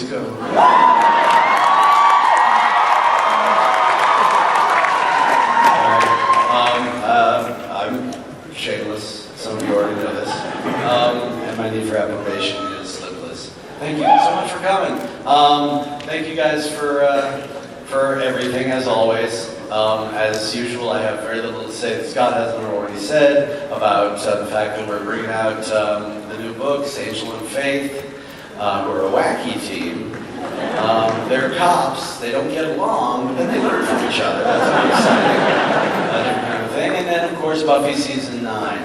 years ago. I'm shameless. Some of you already know this. And my need for affirmation is limitless. Thank you so much for coming. Thank you guys for everything, as always. As usual, I have very little to say that Scott hasn't already said about the fact that we're bringing out the new books, Angel and Faith. We're a wacky team. They're cops. They don't get along, but then they learn from each other. That's pretty exciting. Different kind of thing. And then, of course, Buffy Season 9.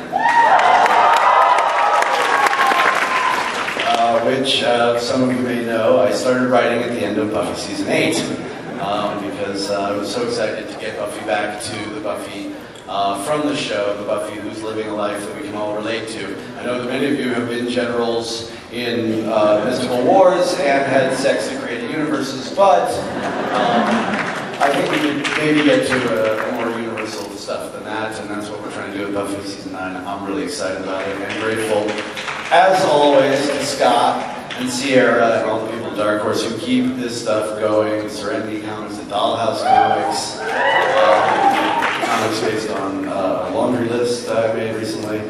Which some of you may know, I started writing at the end of Buffy Season 8. Because I was so excited to get Buffy back to the Buffy from the show, the Buffy who's living a life that we can all relate to. I know that many of you have been generals in mystical wars and had sex that created universes, but I think we could maybe get to a more universal stuff than that, and that's what we're trying to do with Buffy Season 9. I'm really excited about it and grateful, as always, to Scott and Sierra and all the people at Dark Horse who keep this stuff going. Serenity Comics, the Dollhouse Comics, comics based on a laundry list I made recently.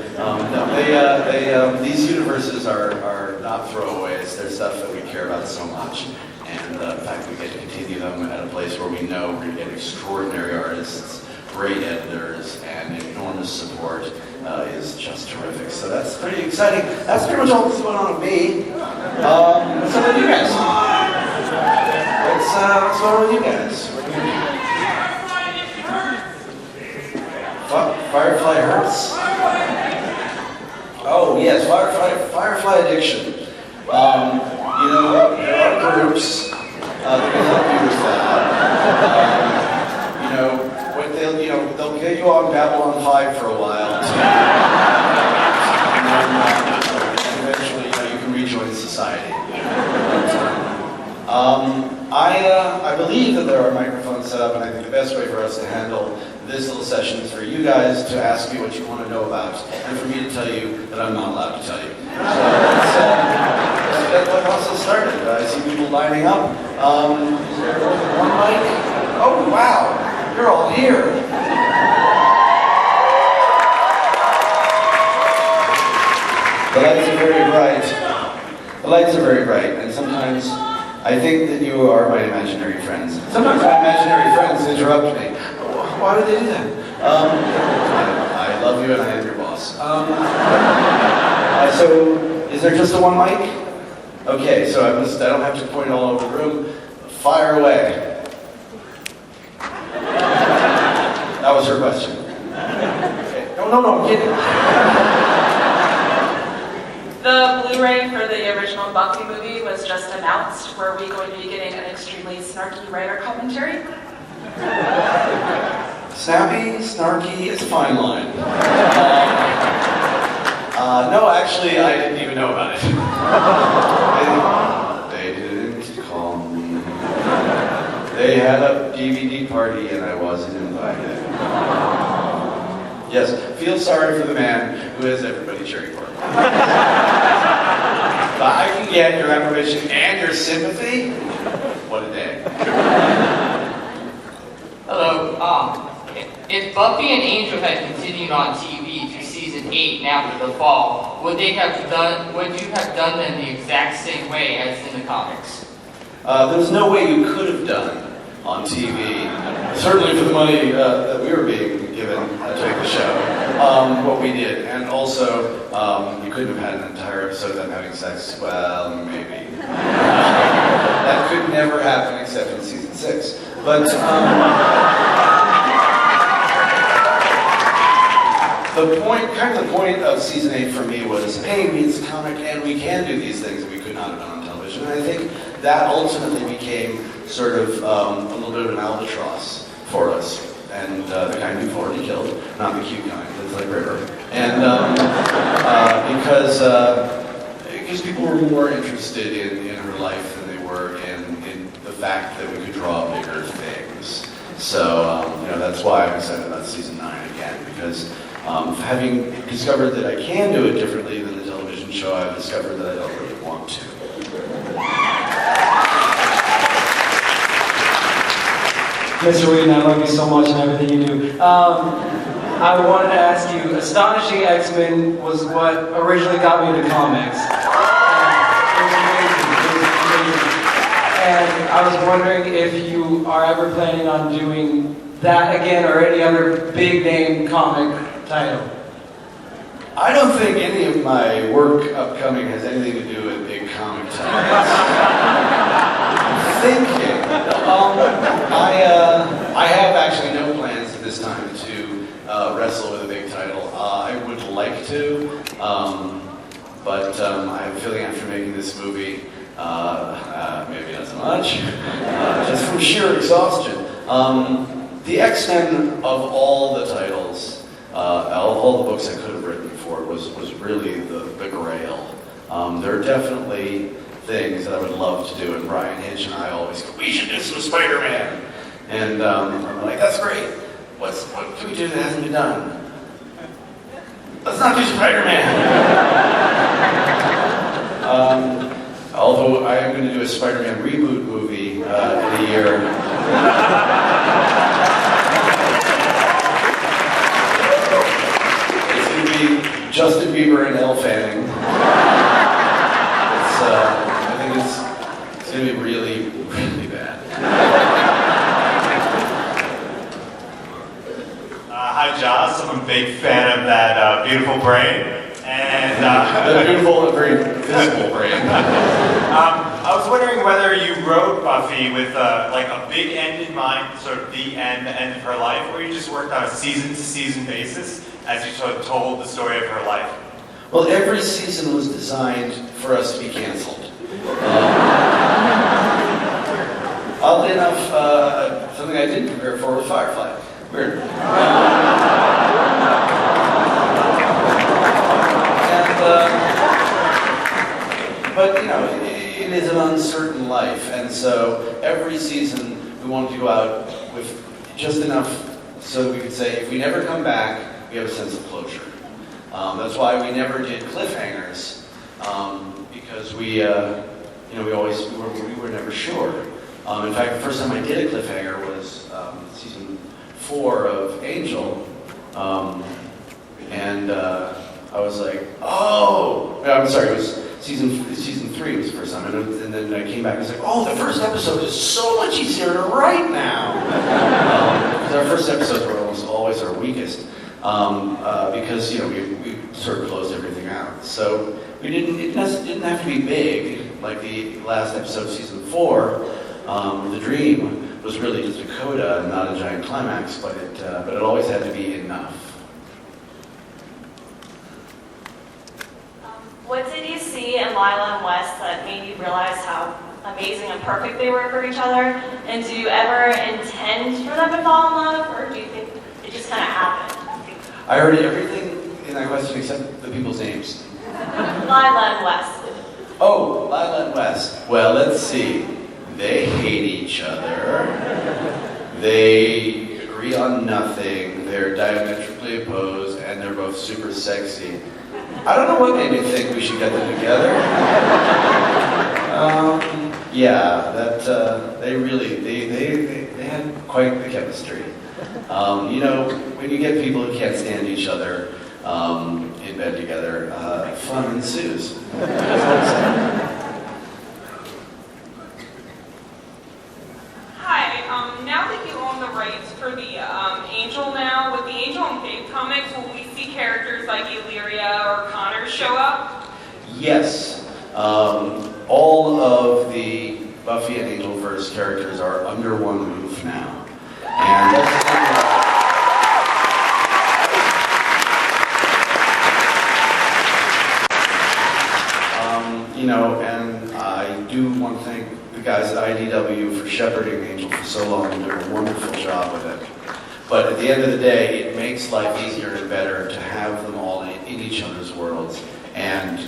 These universes are not throwaways. They're stuff that we care about so much. And the fact that we get to continue them at a place where we know we're going to get extraordinary artists, great editors, and enormous support is just terrific. So that's pretty exciting. That's pretty much all that's going on with me. What's up with you guys? What's going on with you guys? Firefly hurts? Oh yes, Firefly addiction. There are groups that can help you with that. They'll get you on Babylon 5 for a while, and then eventually, you can rejoin society. I believe that there are microphones set up, and I think the best way for us to handle this little session is for you guys to ask me what you want to know about, and for me to tell you that I'm not allowed to tell you. So let's get the process started. I see people lining up. Is there more than one mic? Oh, wow. You're all here. The lights are very bright. The lights are very bright, and sometimes I think that you are my imaginary friends. Sometimes my imaginary friends interrupt me. Why would they do that? I love you and I am your boss. So, is there just the one mic? Okay, so I don't have to point all over the room. Fire away. That was her question. Okay. No, I'm kidding. The Blu-ray for the original Buffy movie was just announced. Were we going to be getting an extremely snarky writer commentary? Snappy, snarky, it's a fine line. No, actually, I didn't even know about it. They didn't call me. They had a DVD party and I wasn't invited. Yes, feel sorry for the man who has everybody cheering for him. But I can get your affirmation and your sympathy. What a day. Hello. If Buffy and Angel had continued on TV through season 8 and after the fall, would you have done them the exact same way as in the comics? There's no way you could have done on TV, certainly for the money that we were being given to take the show, what we did. And also, you couldn't have had an entire episode of them having sex. Well, maybe. That could never happen except in season 6. But the point of season 8 for me was, hey, it's a comic and we can do these things that we could not have done on television. And I think that ultimately became sort of a little bit of an albatross for us. And the kind we've already killed, not the cute kind, it's like River. And because people were more interested in her life than they were in the fact that we could draw bigger things. So, that's why I'm excited about season 9 again, because having discovered that I can do it differently than the television show, I've discovered that I don't really want to. Mr. Whedon, I love you so much and everything you do. I wanted to ask you, Astonishing X-Men was what originally got me into comics. It was amazing. It was amazing. And I was wondering if you are ever planning on doing that again or any other big name comic title. I don't think any of my work upcoming has anything to do with big comic titles. I'm thinking. I have actually no plans at this time to wrestle with a big title. I would like to, but I have a feeling after making this movie, maybe not so much, just from sheer exhaustion. The X-Men of all the titles, all the books I could have written for was really the grail. There are definitely things that I would love to do, and Brian Hitch and I always go, we should do some Spider-Man. And I'm like, that's great. What can we do that hasn't been done? Let's not do Spider-Man. Although I am going to do a Spider-Man reboot movie in a year. It's going to be Justin Bieber and Elle Fanning. I think it's going to be really, really bad. Hi, Joss. I'm a big fan of that beautiful brain. And the beautiful, very visible brain. I was wondering whether you wrote Buffy with like a big end in mind, sort of the end of her life, or you just worked on a season-to-season basis as you sort of told the story of her life. Well, every season was designed for us to be canceled. Oddly enough, something I didn't prepare for was Firefly. Weird. But, you know, it is an uncertain life, and so every season we wanted to go out with just enough so that we could say, if we never come back, we have a sense of closure. That's why we never did cliffhangers, because we were never sure. In fact, the first time I did a cliffhanger was season 4 of Angel, and I was like, oh, I'm sorry, it was season 3 was the first time, and then I came back and was like, oh, the first episode is so much easier to write now, because our first episodes were almost always our weakest, because we sort of closed everything out. So it didn't have to be big, like the last episode of season 4, The Dream was really just a coda and not a giant climax, but it always had to be enough. What did you see in Lila and Wes that made you realize how amazing and perfect they were for each other? And do you ever intend for them to fall in love, or do you think it just kind of happened? I heard everything in that question except the people's names. Lila and Wes. Oh, Lila and Wes. Well, let's see. They hate each other. They agree on nothing. They're diametrically opposed, and they're both super sexy. I don't know what made me think we should get them together. They had quite the chemistry. When you get people who can't stand each other in bed together, fun ensues. That's what I'm saying. Hi, now that you own the rights for the Angel now, with the Angel and Faith comics, will we see characters like Illyria or Connor show up? Yes. All of the Buffy and Angelverse characters are under one roof now. And that's and I do want to thank the guys at IDW for shepherding Angel for so long and doing a wonderful job with it. But at the end of the day, it makes life easier and better to have them all in each other's worlds. And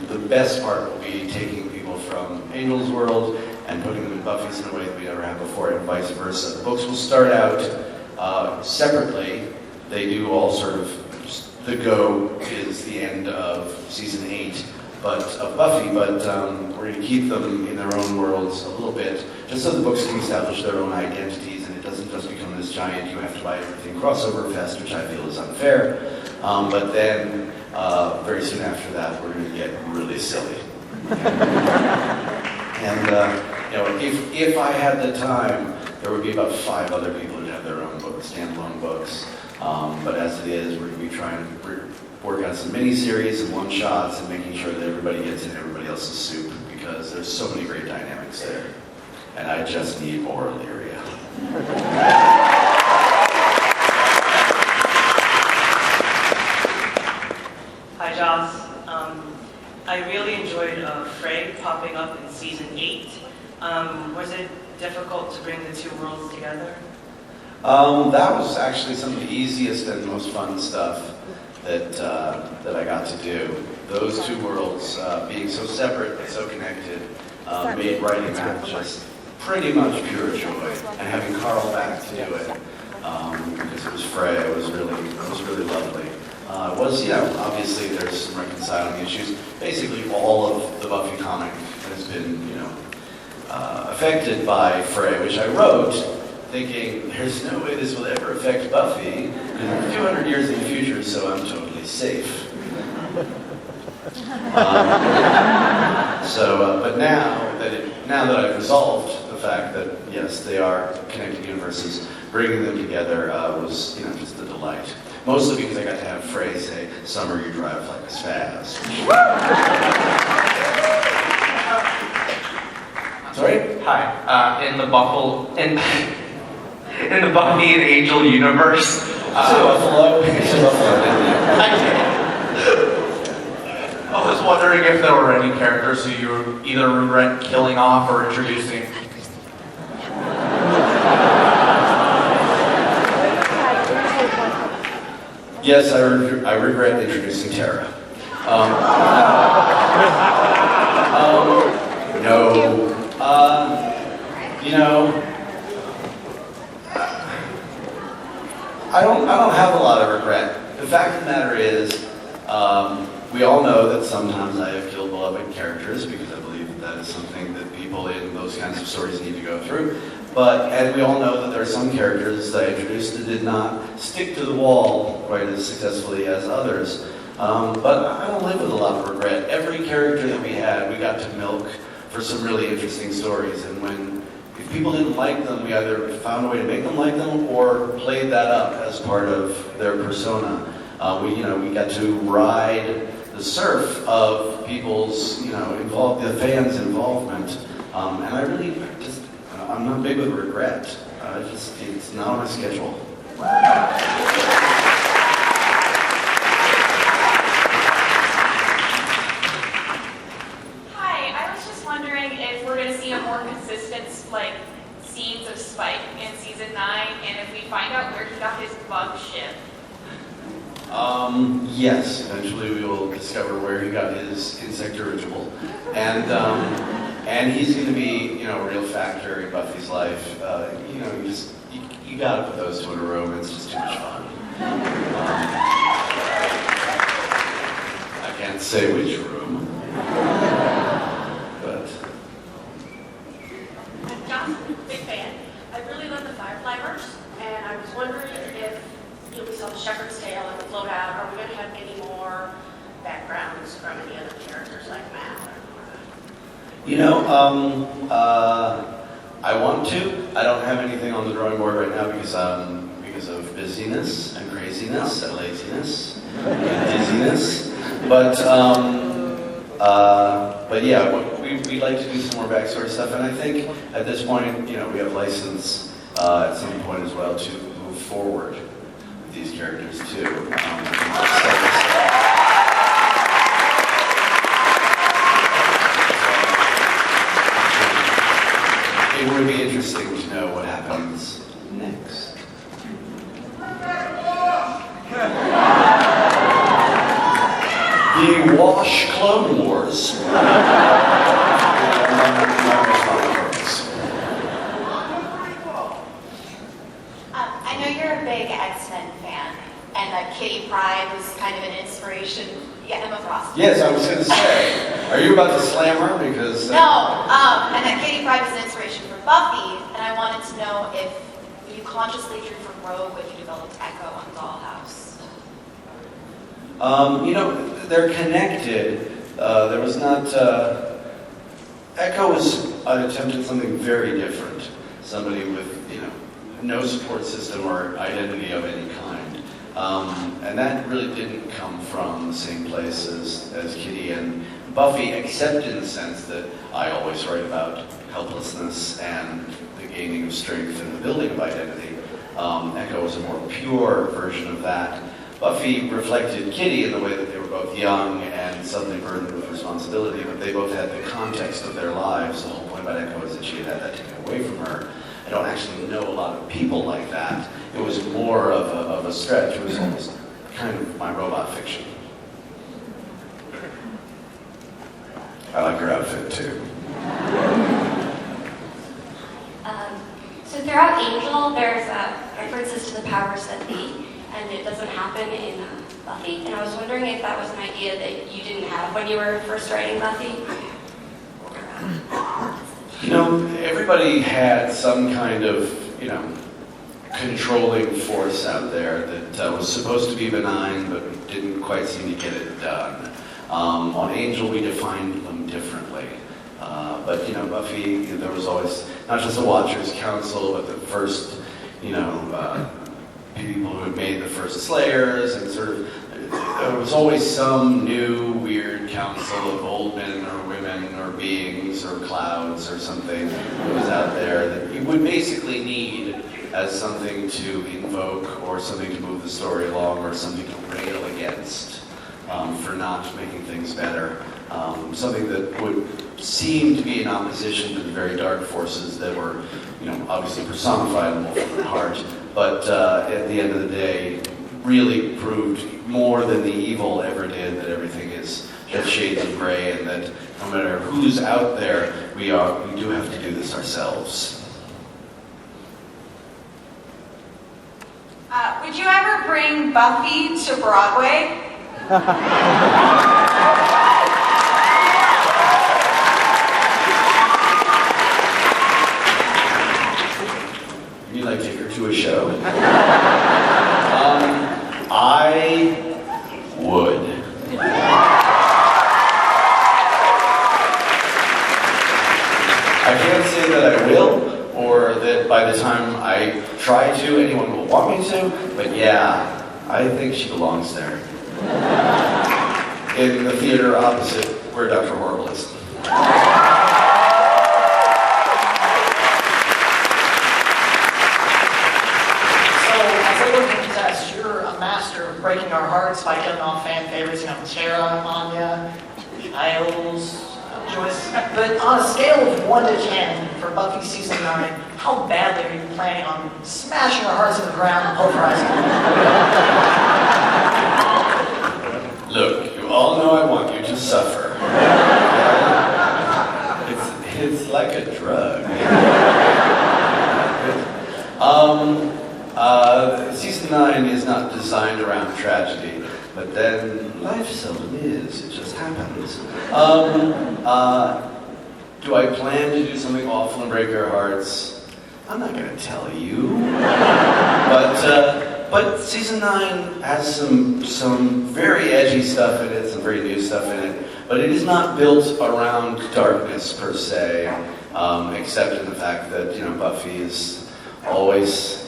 the best part will be taking people from Angel's world and putting them in Buffy's in a way that we never have before, and vice versa. The books will start out separately. They do all sort of, the go is the end of season 8 of Buffy, but we're going to keep them in their own worlds a little bit, just so the books can establish their own identities, and it doesn't giant you have to buy everything crossover fest, which I feel is unfair. But then, very soon after that, we're going to get really silly. And, if I had the time, there would be about 5 other people who'd have their own books, standalone books. But as it is, we're going to be trying to work on some mini-series and one-shots and making sure that everybody gets in everybody else's soup, because there's so many great dynamics there. And I just need more Illyria. Hi, Joss. I really enjoyed Frey popping up in season 8. Was it difficult to bring the two worlds together? That was actually some of the easiest and most fun stuff that I got to do. Those two worlds being so separate and so connected made writing that just pretty much pure joy. And having Carl back to do it, because it was Frey, it was really lovely. Obviously there's some reconciling issues. Basically all of the Buffy comic has been, affected by Frey, which I wrote thinking, there's no way this will ever affect Buffy. 200 years in the future, so I'm totally safe. But now that I've resolved the fact that, yes, they are connected universes, bringing them together was, just a delight. Mostly because I got to have Frey say, "Summer, you drive like a spaz." Sorry? Hi. In the Buffy and Angel universe. Buffalo. I was wondering if there were any characters who you either regret killing off or introducing. Yes, I regret introducing Tara. No. I don't have a lot of regret. The fact of the matter is, we all know that sometimes I have killed beloved characters, because I believe that is something that people in those kinds of stories need to go through. And we all know that there are some characters that I introduced that did not stick to the wall quite as successfully as others. But I don't live with a lot of regret. Every character that we had, we got to milk for some really interesting stories. And if people didn't like them, we either found a way to make them like them or played that up as part of their persona. We got to ride the surf of people's, the fans' involvement. And I really I'm not big with regret. It's not on my schedule. Hi, I was just wondering if we're going to see a more consistent, scenes of Spike in season 9, and if we find out where he got his bug ship. Yes, eventually we will discover where he got his insect dirigible. And he's going to be, a real factor in Buffy's life. You got to put those two in a room. It's just too much fun. I can't say which room, but Johnson, big fan. I really love the Firefly verse, and I was wondering if we saw the Shepherd's Tale and float out. Are we going to have any more backgrounds from any other characters like Matt? I want to. I don't have anything on the drawing board right now because of busyness and craziness and laziness and dizziness. But yeah, we'd like to do some more backstory stuff, and I think at this point, we have license at some point as well to move forward with these characters too. It would be interesting to know what happens next. The Wash Clone Wars. I know you're a big X-Men fan, and that Kitty Pryde was kind of an inspiration. Yeah, Emma Frost. Yes, I was going to say, are you about to slam her? Because No, and that Kitty Pryde was an inspiration for Buffy, and I wanted to know if we you consciously drew from Rogue when you developed Echo on Dollhouse? They're connected. There was not. Echo attempted something very different. Somebody with, no support system or identity of any kind. And that really didn't come from the same place as Kitty and Buffy, except in the sense that I always write about helplessness and the gaining of strength and the building of identity. Echo was a more pure version of that. Buffy reflected Kitty in the way that they were both young and suddenly burdened with responsibility, but they both had the context of their lives. The whole point about Echo is that she had that taken away from her. I don't actually know a lot of people like that. It was more of a stretch. It was almost kind of my robot fiction. I like her outfit too. So throughout Angel, there's references to the powers that be, and it doesn't happen in Buffy. And I was wondering if that was an idea that you didn't have when you were first writing Buffy. Everybody had some kind of, controlling force out there that was supposed to be benign, but didn't quite seem to get it done. On Angel, we defined them differently. But Buffy, there was always not just a Watchers Council, but the first, people who had made the first Slayers, and sort of, there was always some new weird council of old men or women or beings or clouds or something that was out there that you would basically need as something to invoke or something to move the story along or something to rail against for not making things better. Something that would seem to be in opposition to the very dark forces that were, obviously personified in Wolf of Heart, but at the end of the day, really proved more than the evil ever did that everything is just shades of gray, and that no matter who's out there, we do have to do this ourselves. Would you ever bring Buffy to Broadway? You like take her to a show? I would. I can't say that I will, or that by the time I try to, anyone will want me to, but yeah, I think she belongs there. In the theater opposite where Dr. Horrible is. Breaking our hearts by killing off fan favorites, Tara, Anya, Giles, Joyce. But on a scale of 1 to 10 for Buffy season 9, how badly are you planning on smashing our hearts in the ground and pulverizing them? Look, you all know I want you to suffer. It's like a drug. Season 9 is not designed around tragedy, but then life seldom is. It just happens. Do I plan to do something awful and break our hearts? I'm not going to tell you. But season 9 has some very edgy stuff in it, some very new stuff in it, but it is not built around darkness per se, except in the fact that, Buffy is always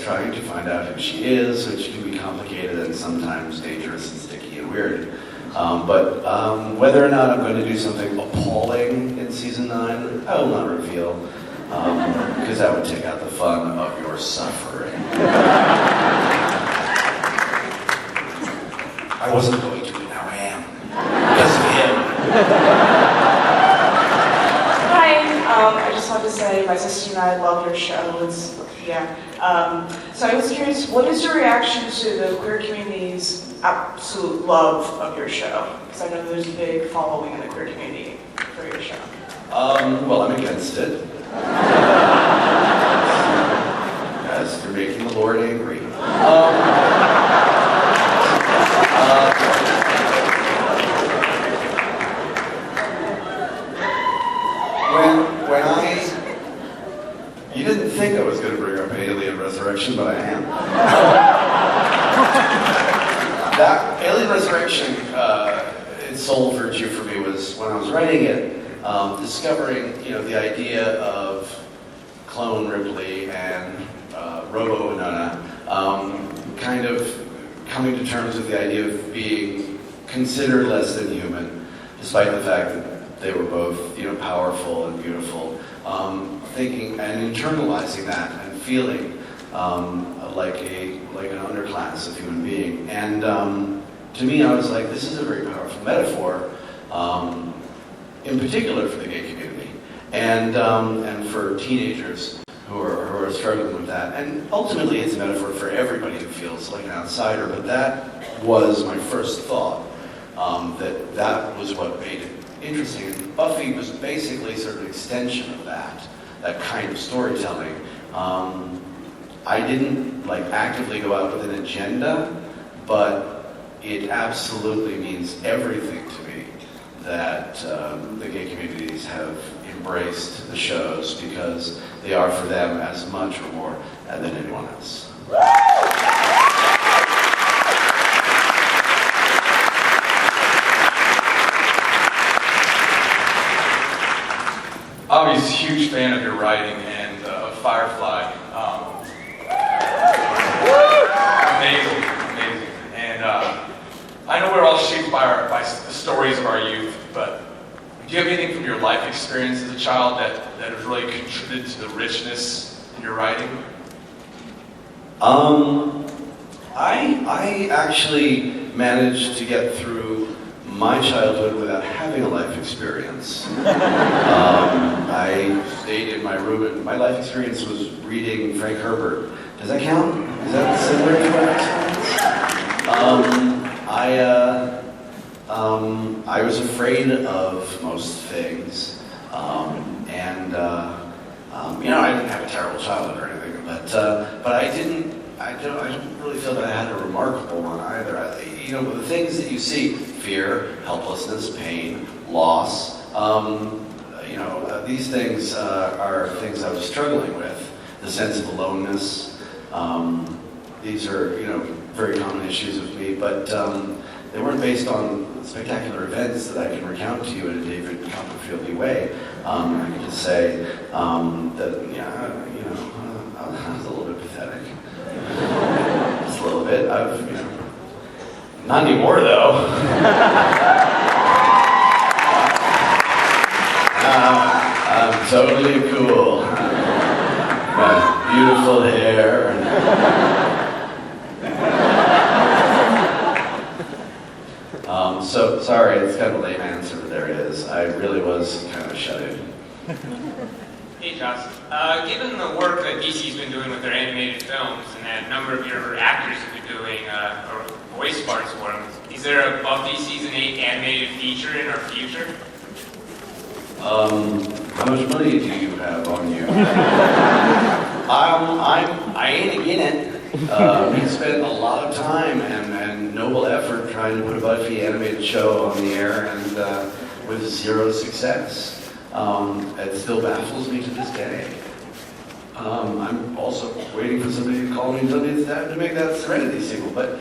trying to find out who she is, which can be complicated and sometimes dangerous and sticky and weird. But whether or not I'm going to do something appalling in season 9, I will not reveal, because that would take out the fun of your suffering. I wasn't going to, but now I am. Because of him. Hi, I just wanted to say my sister and I love your show. So I was curious, what is your reaction to the queer community's absolute love of your show? Because I know there's a big following in the queer community for your show. Well, I'm against it. As you're making the Lord angry. You didn't think I was going to bring up any of that Alien Resurrection, its sole virtue for me was when I was writing it, discovering, the idea of clone Ripley and Robo Winona, kind of coming to terms with the idea of being considered less than human, despite the fact that they were both, powerful and beautiful. Thinking and internalizing that and feeling like an underclass of human being. And to me, I was like, this is a very powerful metaphor, in particular for the gay community, and for teenagers who are struggling with that. And ultimately, it's a metaphor for everybody who feels like an outsider. But that was my first thought, that was what made it interesting. And Buffy was basically sort of an extension of that kind of storytelling. I didn't actively go out with an agenda, but it absolutely means everything to me that the gay communities have embraced the shows, because they are for them as much or more than anyone else. I'm a huge fan of your writing and of Firefly. Amazing. And I know we're all shaped by the stories of our youth, but do you have anything from your life experience as a child that has really contributed to the richness in your writing? I actually managed to get through my childhood without having a life experience. I stayed in my room, and my life experience was reading Frank Herbert. Does that count? Is that similar to my experience? I was afraid of most things, and I didn't have a terrible childhood or anything, but I don't really feel that I had a remarkable one either. The things that you see: fear, helplessness, pain, loss. These things are things I was struggling with. The sense of aloneness. These are, very common issues with me, but they weren't based on spectacular events that I can recount to you in a David Copperfield-y way. I can just say that, I was a little bit pathetic. Just a little bit. Not anymore, though. I'm totally cool. My beautiful hair. So, sorry, it's kind of a lame answer, but there it is. I really was kind of shut in. Hey, Josh. Given the work that DC's been doing with their animated films, and that a number of your actors have been doing voice parts for them, is there a Buffy Season 8 animated feature in our future? How much money do you have on you? I ain't in it. We spent a lot of time and noble effort trying to put a Buffy animated show on the air, and with zero success. It still baffles me to this day. I'm also waiting for somebody to call me and tell me it's time to make that Serenity sequel, but...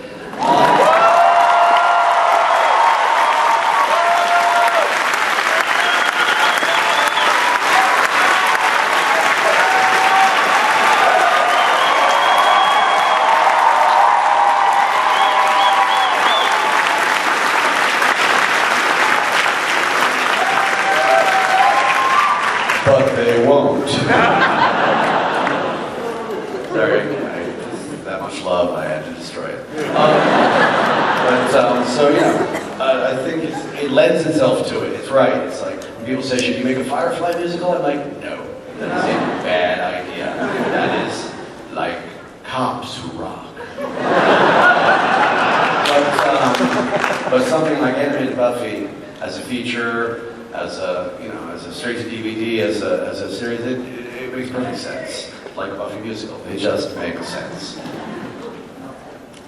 But they won't. Sorry, that much love, I had to destroy it. I think it lends itself to it. It's right. It's like when people say, should you make a Firefly musical? I'm like, no, that is a bad idea. That is like cops who rock. But something like animated Buffy as a feature, as a straight to DVD, as a series, it makes perfect sense. Like a Buffy musical, they just make sense.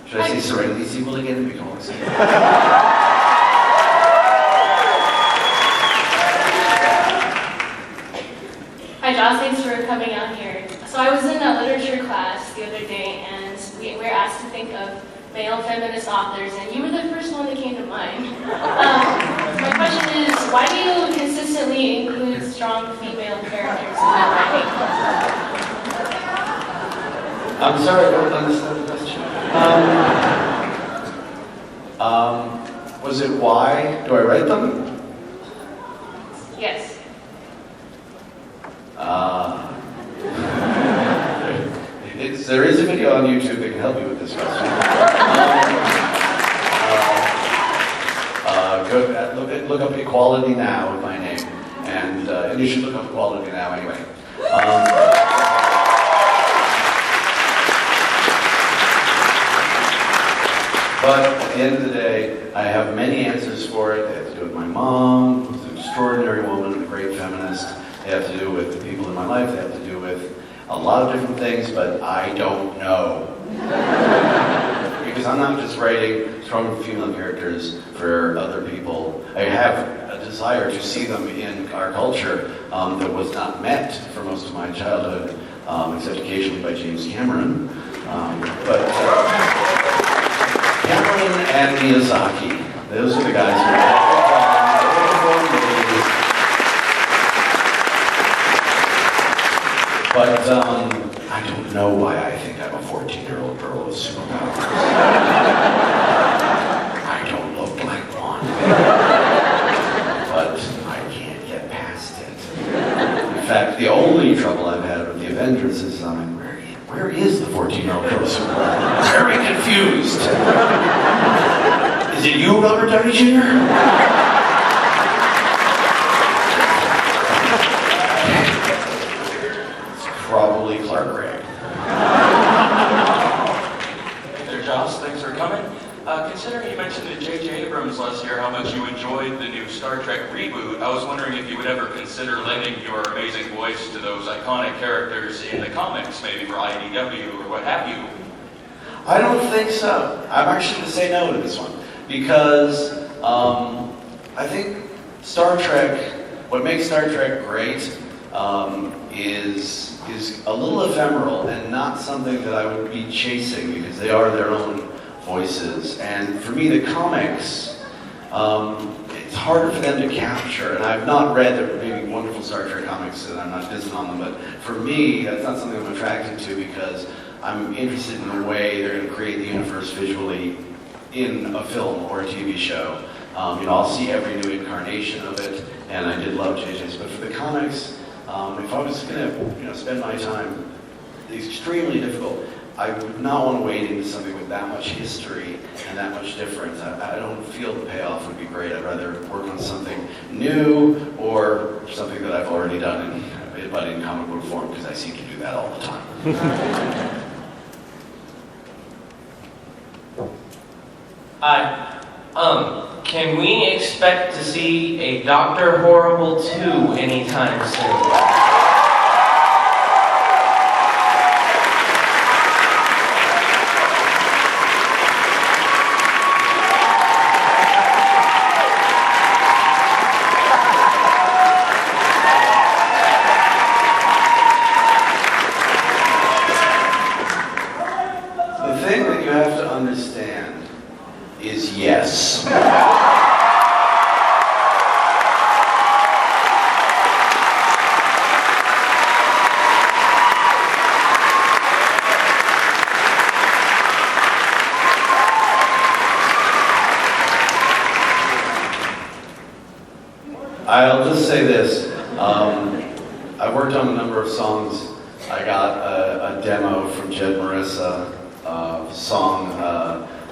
Should I say Serenity sequel again and become excited? Hi Joss, thanks for coming out here. So I was in a literature class the other day, and we were asked to think of male male feminist authors, and you were the first one that came to mind. My question is, why do you consistently include strong female characters in your writing? I'm sorry, I don't understand the question. Was it why do I write them? Yes. There is a video on YouTube that can help you with this question. Look up Equality Now with my name, and you should look up Equality Now anyway. But at the end of the day, I have many answers for it. They have to do with my mom, who's an extraordinary woman and a great feminist. They have to do with the people in my life. They have to do with a lot of different things, but I don't know. Because I'm not just writing strong female characters for other people. I have a desire to see them in our culture that was not met for most of my childhood, except occasionally by James Cameron. Cameron and Miyazaki, those are the guys who But I don't know why I think I'm a 14-year-old girl with superpowers. I don't look like one. But I can't get past it. In fact, the only trouble I've had with the Avengers is where is the 14-year-old girl with superpowers? I'm very confused. Is it you, Robert Downey Jr.? Probably Clark Gregg. Hey there, Joss. Thanks for coming. Considering you mentioned to J.J. Abrams last year how much you enjoyed the new Star Trek reboot, I was wondering if you would ever consider lending your amazing voice to those iconic characters in the comics, maybe for IDW or what have you. I don't think so. I'm actually going to say no to this one. Because I think Star Trek, what makes Star Trek great is a little ephemeral and not something that I would be chasing because they are their own voices. And for me, the comics, it's harder for them to capture. And I've not read the maybe wonderful Star Trek comics, and I'm not dissing on them, but for me, that's not something I'm attracted to because I'm interested in the way they're going to create the universe visually in a film or a TV show. I'll see every new incarnation of it, and I did love JJ's. But for the comics, if I was going to spend my time, it's extremely difficult. I would not want to wade into something with that much history and that much difference. I don't feel the payoff would be great. I'd rather work on something new or something that I've already done, but in comic book form, because I seem to do that all the time. Hi. Can we expect to see a Dr. Horrible 2 anytime soon? The thing that you have to understand is yes. I'll just say this. I worked on a number of songs. I got a demo from Jed Marissa, a song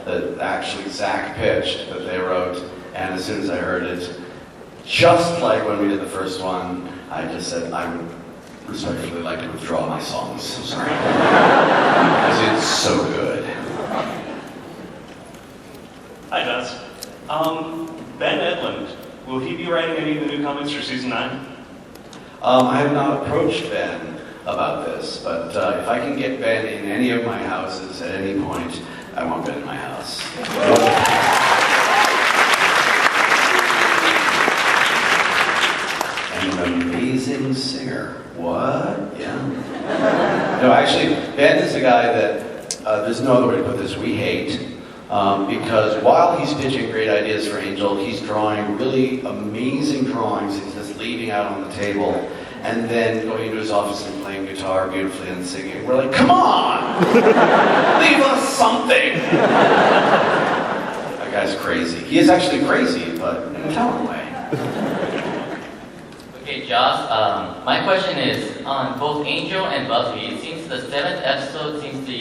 that actually Zach pitched, that they wrote, and as soon as I heard it, just like when we did the first one, I just said I would respectfully like to withdraw my songs. Sorry. Because it's so good. Hi, Jess. Ben Edlund, will he be writing any of the new comics for season 9? I have not approached Ben about this, but if I can get Ben in any of my houses at any point, I want Ben in my house. And an amazing singer. What? Yeah. No, actually, Ben is a guy that, there's no other way to put this, we hate. Because while he's pitching great ideas for Angel, he's drawing really amazing drawings. He's just leaving out on the table, and then going into his office and playing guitar beautifully and singing. We're like, come on! Leave us something! That guy's crazy. He is actually crazy, but in a talent way. Okay, Joss, my question is, on both Angel and Buffy, it seems the 7th episode seems to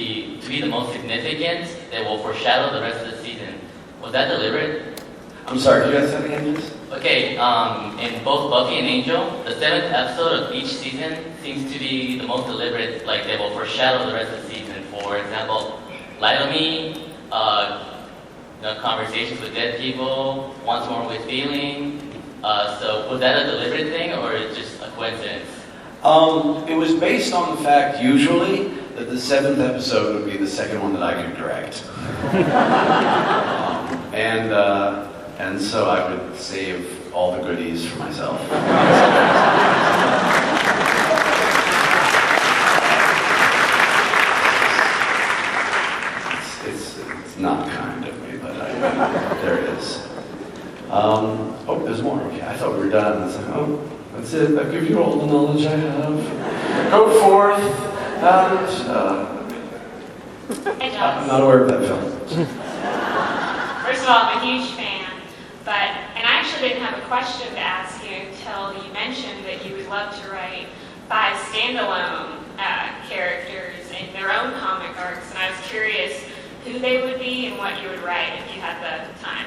be the most significant that will foreshadow the rest of the season. Was that deliberate? I'm sorry, can you guys say that again, please? Okay, in both Buffy and Angel, the 7th episode of each season seems to be the most deliberate, like they will foreshadow the rest of the season. For example, Lie to Me, conversations with dead people, Once More with Feeling. So was that a deliberate thing or just a coincidence? It was based on the fact, usually, that the 7th episode would be the second one that I could direct. And so I would save all the goodies for myself. It's not kind of me, but there it is. Oh, there's more. Okay, I thought we were done. It's like, oh, that's it. I give you all the knowledge I have. Go forth. I'm not aware of that film. First of all, I'm a huge fan, and I actually didn't have a question to ask you until you mentioned that you would love to write 5 standalone characters in their own comic arcs, and I was curious who they would be and what you would write if you had the time.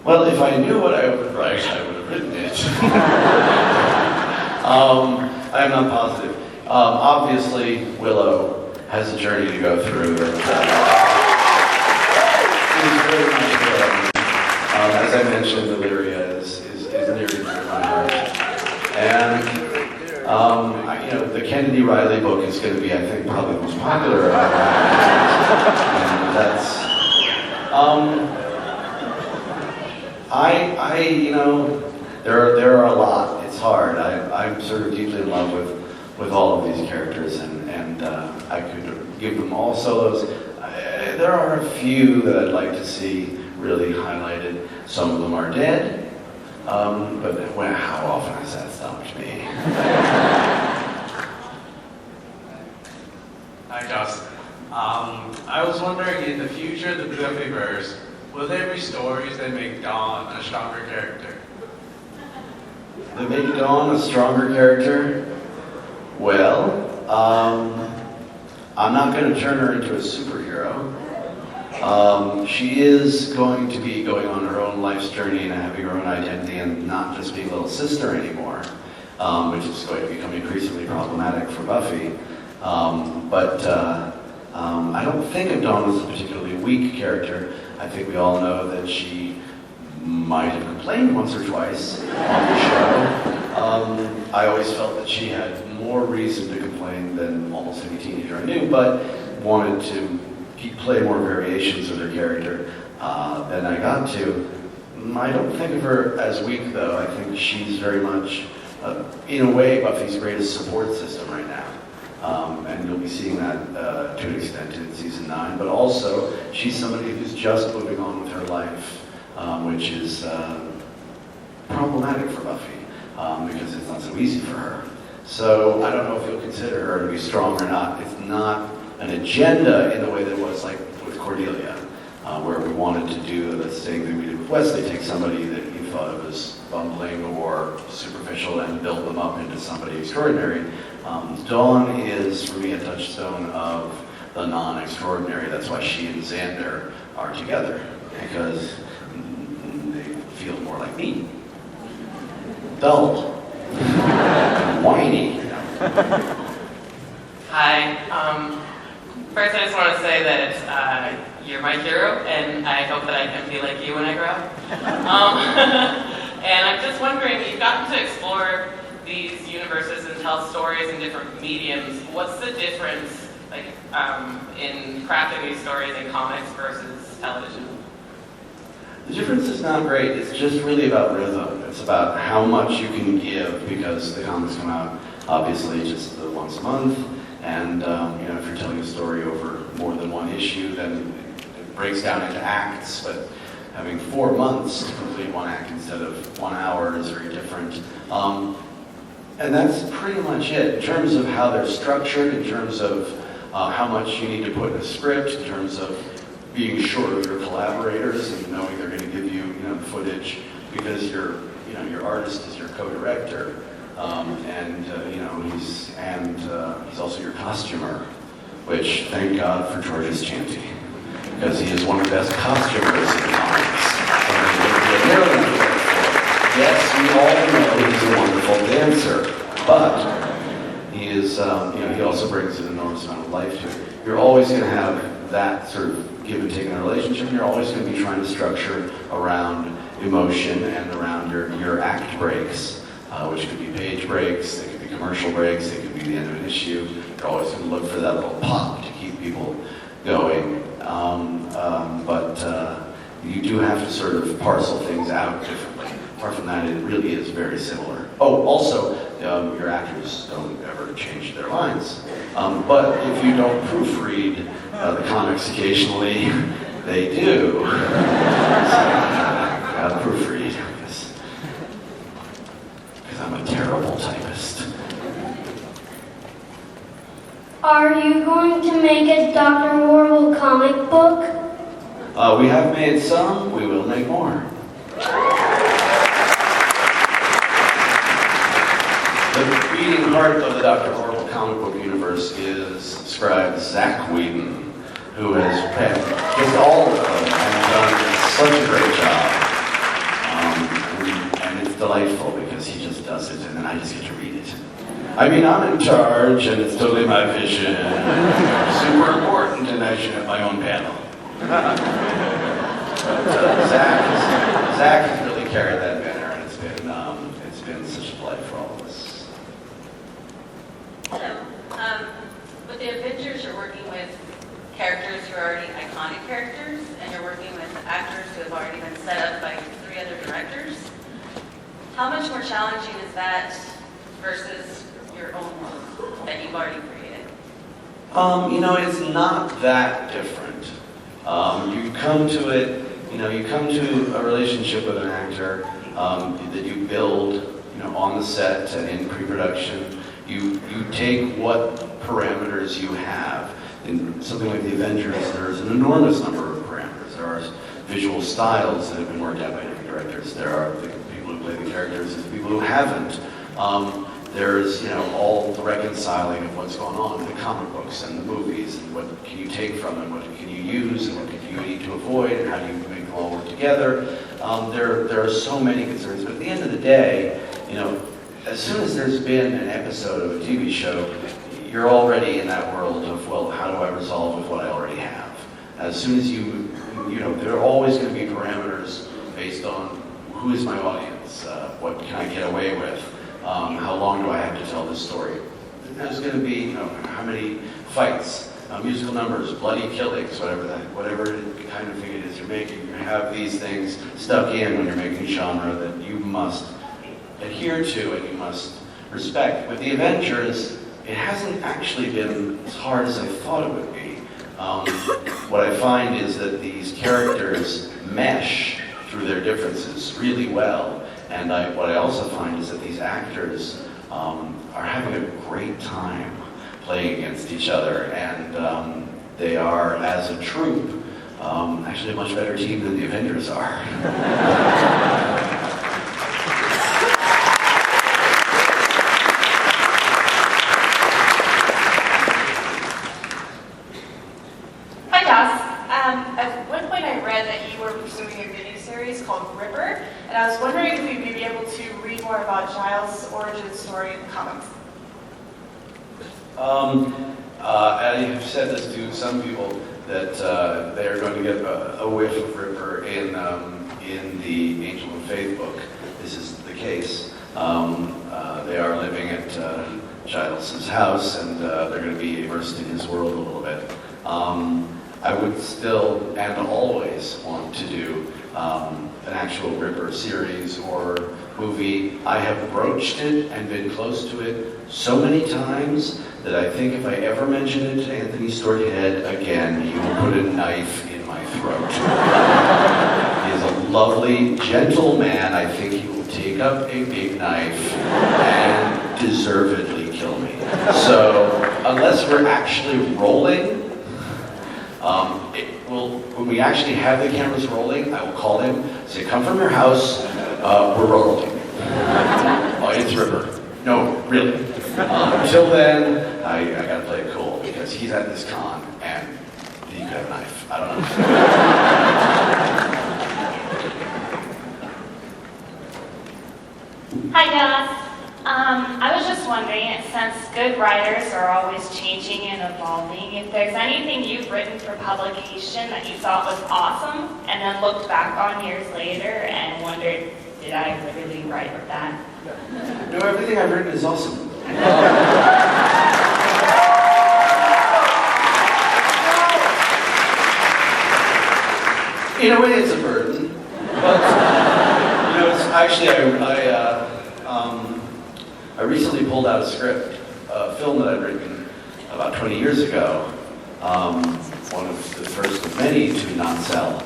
Well, if I knew what I would write, I would have written it. I'm not positive. Obviously, Willow has a journey to go through. That, is very much as I mentioned, Illyria is near and dear to my heart. And the Kennedy Riley book is going to be, I think, probably the most popular. And that's. There are a lot. It's hard. I'm sort of deeply in love with all of these characters, and I could give them all solos. There are a few that I'd like to see really highlighted. Some of them are dead, but how often has that stopped me? Hi, Joss. I was wondering, in the future of the Buffyverse, will there be stories that make Dawn a stronger character? That make Dawn a stronger character? Well, I'm not going to turn her into a superhero. She is going to be going on her own life's journey and having her own identity and not just being little sister anymore, which is going to become increasingly problematic for Buffy. I don't think of Dawn as a particularly weak character. I think we all know that she might have complained once or twice on the show. I always felt that she had more reason to complain than almost any teenager I knew, but wanted to play more variations of her character than I got to. I don't think of her as weak, though. I think she's very much, in a way, Buffy's greatest support system right now. And you'll be seeing that to an extent in season 9. But also, she's somebody who's just moving on with her life, which is problematic for Buffy, because it's not so easy for her. So I don't know if you'll consider her to be strong or not. It's not an agenda in the way that it was like with Cordelia, where we wanted to do the same thing we did with Wesley, take somebody that you thought of as bumbling or superficial and build them up into somebody extraordinary. Dawn is, for me, a touchstone of the non-extraordinary. That's why she and Xander are together, because they feel more like me. Dull. Whiny. Hi. First, I just want to say that you're my hero, and I hope that I can be like you when I grow up. And I'm just wondering, you've gotten to explore these universes and tell stories in different mediums. What's the difference, in crafting these stories in comics versus television? The difference is not great. It's just really about rhythm. It's about how much you can give, because the comics come out, obviously, just once a month. And if you're telling a story over more than one issue, then breaks down into acts, but having 4 months to complete one act instead of 1 hour is very different. And that's pretty much it. In terms of how they're structured, in terms of how much you need to put in a script, in terms of being sure of your collaborators and knowing they're going to give you, the footage because your artist is your co-director, he's also your costumer, which thank God for George's Chanty, because he is one of the best costumers in comics. Yes, we all know he's a wonderful dancer, but he is, he also brings an enormous amount of life to it. You're always going to have that sort of give and take in a relationship. You're always going to be trying to structure around emotion and around your act breaks, which could be page breaks, they could be commercial breaks, they could be the end of an issue. You're always going to look for that little pop to keep people going. But you do have to sort of parcel things out differently. Apart from that, it really is very similar. Oh, also, your actors don't ever change their lines. But if you don't proofread the comics occasionally, they do. So, proofread, because I'm a terrible typist. Are you going to make a Dr. Horrible comic book? We have made some, we will make more. The beating heart of the Dr. Horrible comic book universe is scribe Zach Whedon, who has picked all of them and done such a great job. And it's delightful because he just does it and then I just get to read it. I mean, I'm in charge and it's totally my vision. Super important and I should have my own panel. But Zach has really carried that banner and it's been such a delight for all of us. So, with the Avengers, you're working with characters who are already iconic characters, and you're working with actors who have already been set up by 3 other directors. How much more challenging is that versus your own work that you've already created? It's not that different. You come to it, you come to a relationship with an actor that you build, on the set and in pre-production. You take what parameters you have. In something like the Avengers, there's an enormous number of parameters. There are visual styles that have been worked out by different directors. There are the people who play the characters and the people who haven't. There's, all the reconciling of what's going on in the comic books and the movies, and what can you take from them, what can you use, and what can you need to avoid, and how do you make them all work together. There are so many concerns, but at the end of the day, as soon as there's been an episode of a TV show, you're already in that world of, well, how do I resolve with what I already have? As soon as there are always going to be parameters based on who is my audience, what can I get away with, how long do I have to tell this story? There's going to be, how many fights, musical numbers, bloody killings, whatever kind of thing it is you're making. You have these things stuck in when you're making genre that you must adhere to and you must respect. With the Avengers, it hasn't actually been as hard as I thought it would be. What I find is that these characters mesh through their differences really well. And what I also find is that these actors are having a great time playing against each other. And they are, as a troupe, actually a much better team than the Avengers are. At one point I read that you were pursuing a miniseries called Ripper, and I was wondering if you may be able to read more about Giles' origin story in the comics. I have said this to some people that they are going to get a whiff of Ripper in the Angel of Faith book. This is the case. They are living at Giles' house, and they're going to be immersed in his world a little bit. I would still and always want to do an actual Ripper series or movie. I have broached it and been close to it so many times that I think if I ever mention it to Anthony Storthead again, he will put a knife in my throat. He is a lovely, gentle man. I think he will take up a big knife and deservedly kill me. So, unless we're actually rolling, when we actually have the cameras rolling, I will call him, say, come from your house, we're rolling. It's Ripper. No, really. Until then, I gotta play it cool, because he's at this con, and he could have a knife. I don't know. Hi, Joss. I was just wondering, since good writers are always changing and evolving, if there's anything you've written for publication that you thought was awesome, and then looked back on years later and wondered, did I really write that? No, everything I've written is awesome. In a way, it's a burden. But, it's actually, I recently pulled out a script, a film that I'd written about 20 years ago, one of the first of many to not sell,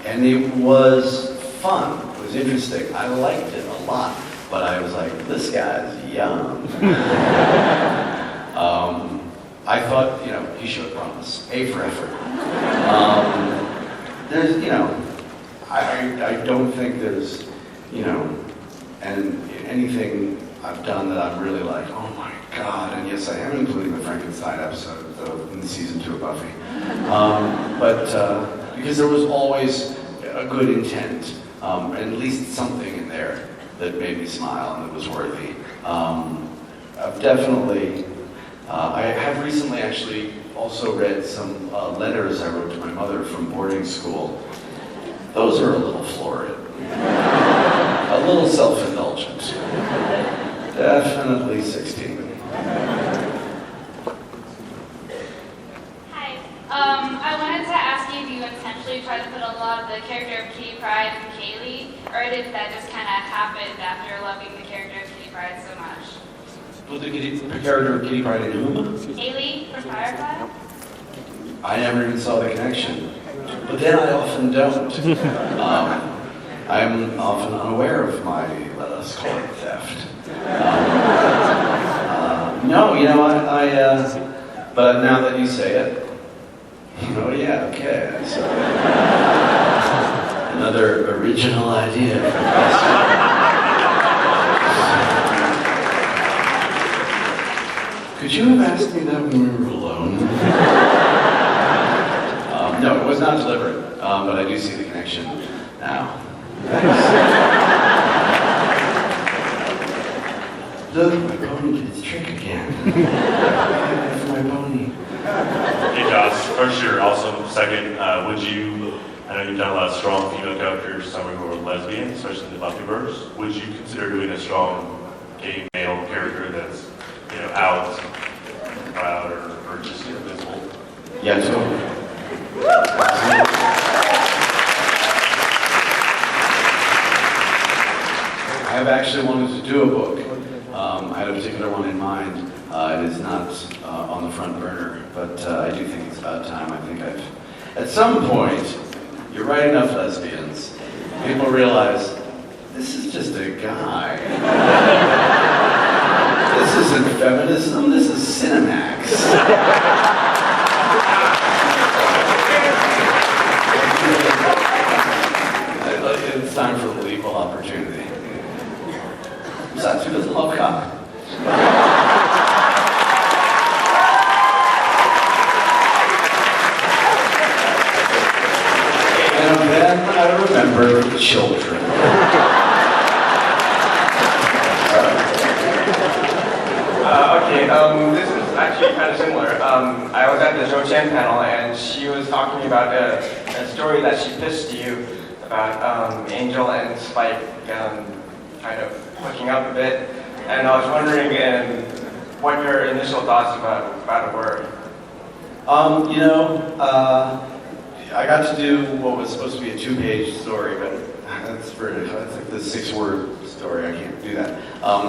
and it was fun. It was interesting. I liked it a lot, but I was like, this guy's young. I thought, he showed promise. A for effort. There's, I don't think there's, and anything I've done that I'm really like, oh my God, and yes, I am including the Frankenstein episode in season 2 of Buffy. Because there was always a good intent, at least something in there that made me smile and that was worthy. I've definitely, I have recently actually also read some letters I wrote to my mother from boarding school. Those are a little florid. A little self-indulgent. Definitely 16. Hi. I wanted to ask you if you intentionally tried to put a lot of the character of Kitty Pryde in Kaylee, or if that just kind of happened after loving the character of Kitty Pryde so much. Put the character of Kitty Pryde in whom? Kaylee from Firefly? I never even saw the connection. But then I often don't. I'm often unaware of my, let us call it, theft. No, but now that you say it, yeah, okay. So, another original idea. Could you have asked me that when we were alone? No, it was not deliberate, but I do see the connection now. Look, my pony did its trick again. For my pony. Hey Josh, first you're awesome. Second, I know you've done a lot of strong female characters, some who are lesbian, especially in the Buffyverse. Would you consider doing a strong gay male character that's, out, proud, or just visible? Yeah, totally. I've actually wanted to do a book. I had a particular one in mind. It is not on the front burner, but I do think it's about time. I think at some point, you're right enough, lesbians. People realize this is just a guy. This isn't feminism. This is Cinemax. It's time for the equal opportunity. Besides, who doesn't love cock? And then I remember the children. This is actually kind of similar. I was at the Zhou Chen panel, and she was talking about a story that she pitched to you about Angel and Spike kind of hooking up a bit. And I was wondering what your initial thoughts about it were. I got to do what was supposed to be a 2-page story, but that's like the 6-word story. I can't do that.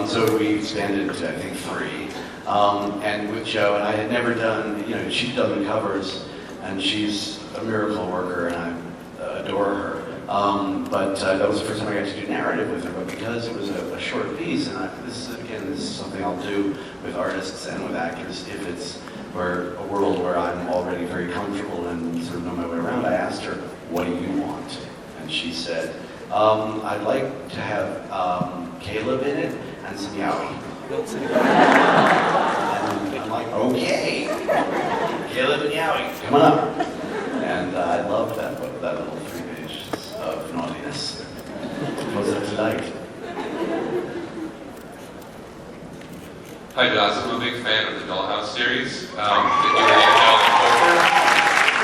So we expanded to, I think, 3. and with Jo, and I had never done, she'd done the covers, and she's a miracle worker, and I adore her. But that was the first time I got to do narrative with her. But because it was a short piece, and this is something I'll do with artists and with actors, if it's a world where I'm already very comfortable and sort of know my way around, I asked her, "What do you want?" And she said, "I'd like to have Caleb in it and some Yowie." And I'm like, "Okay, Caleb and Yowie, come on up." And I loved that book, that little 3 pages of naughtiness. Was it tonight? Hi, Josh. I'm a big fan of the Dollhouse series. Did you read Adele and Coulter?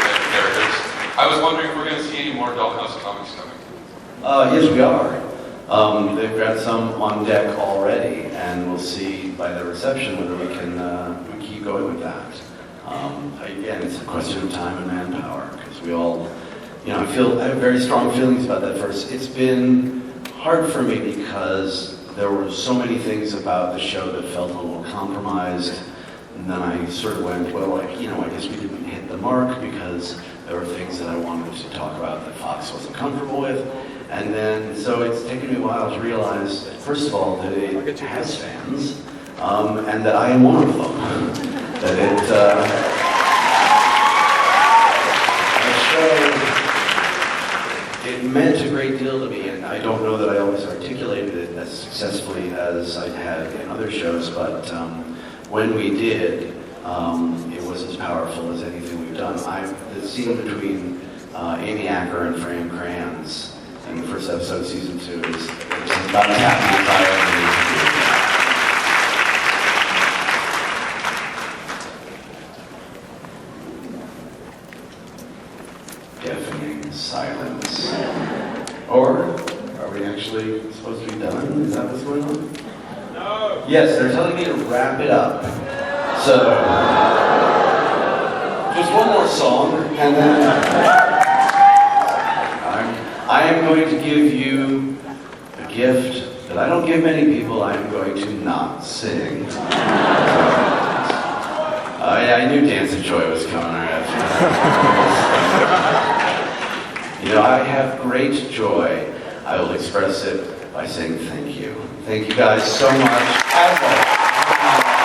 The characters. I was wondering if we're going to see any more Dollhouse comics coming. Yes, we are. They've got some on deck already, and we'll see by the reception whether we can we keep going with that. Again, it's a question of time and manpower, because we all, I have very strong feelings about that first. It's been hard for me because there were so many things about the show that felt a little compromised, and then I sort of went, well, I guess we didn't hit the mark because there were things that I wanted to talk about that Fox wasn't comfortable with. And then, so it's taken me a while to realize, first of all, that it has fans, and that I am one of them. That it meant a great deal to me, and I don't know that I always articulated it as successfully as I had in other shows, but when we did, it was as powerful as anything we've done. The scene between Amy Acker and Fran Kranz in the first episode of season 2 is about as happy as I ever need to be. Deafening silence. Or are we actually supposed to be done? Is that what's going on? No. Yes, they're telling me to wrap it up. So, just one more song, and then I am going to give you a gift that I don't give many people. I am going to not sing. I knew Dance of Joy was coming right after that. I have great joy. I will express it by saying thank you. Thank you guys so much. As always.